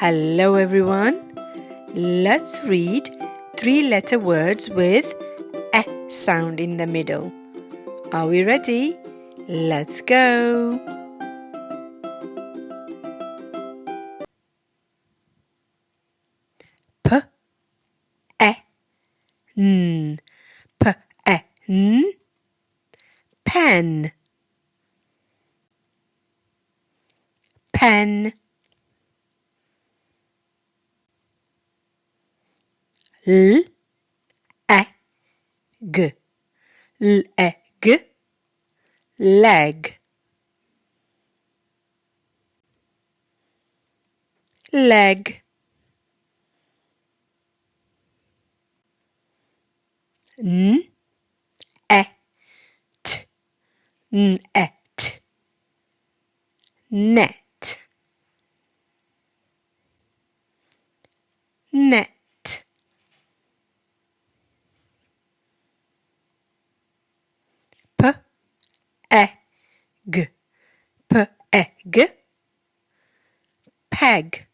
Hello everyone. Let's read 3-letter words with a sound in the middle. Are we ready? Let's go. P, e, n, p, e, n, pen, pen. L, e, g, leg, leg, leg. N, e, t, net, net, net. P, e, g, p, e, g, peg,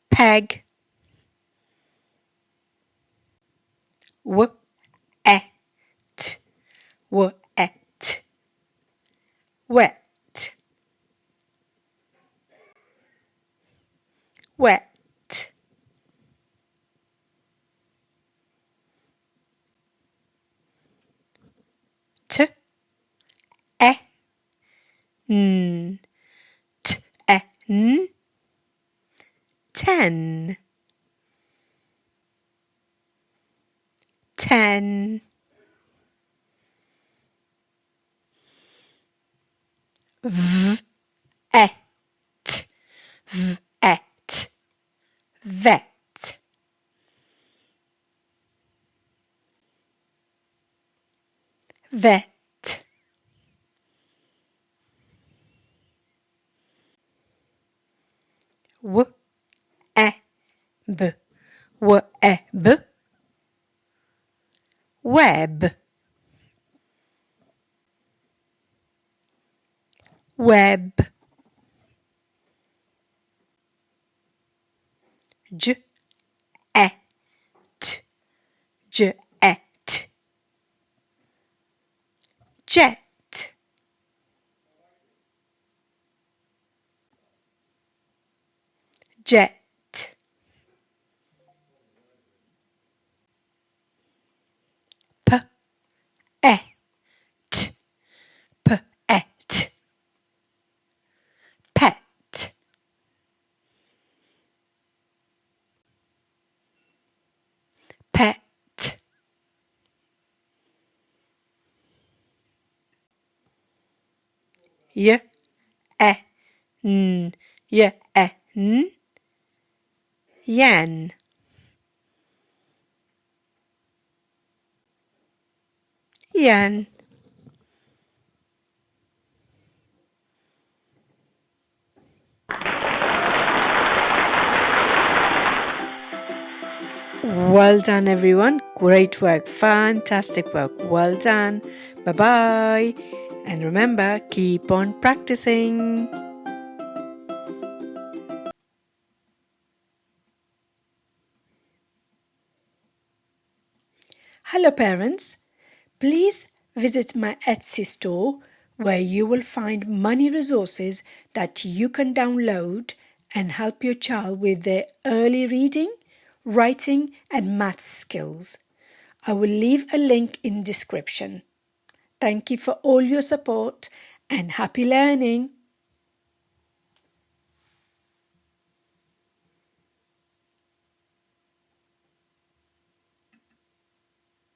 peg. W, e, t, wet, wet, wet. T, e, n, t, e, n, ten, ten. V, e, t, vet, vet, vet. W, e, b, web, web, web. J, e, t, jet, jet, jet. P, e, t, pet, pet. Pet. Y, e, n, yen, yen. Well done everyone. Great work. Fantastic work. Well done. Bye-bye. And remember, keep on practicing. Hello parents. Please visit my Etsy store where you will find money resources that you can download and help your child with their early reading, writing and math skills. I will leave a link in description. Thank you for all your support and happy learning.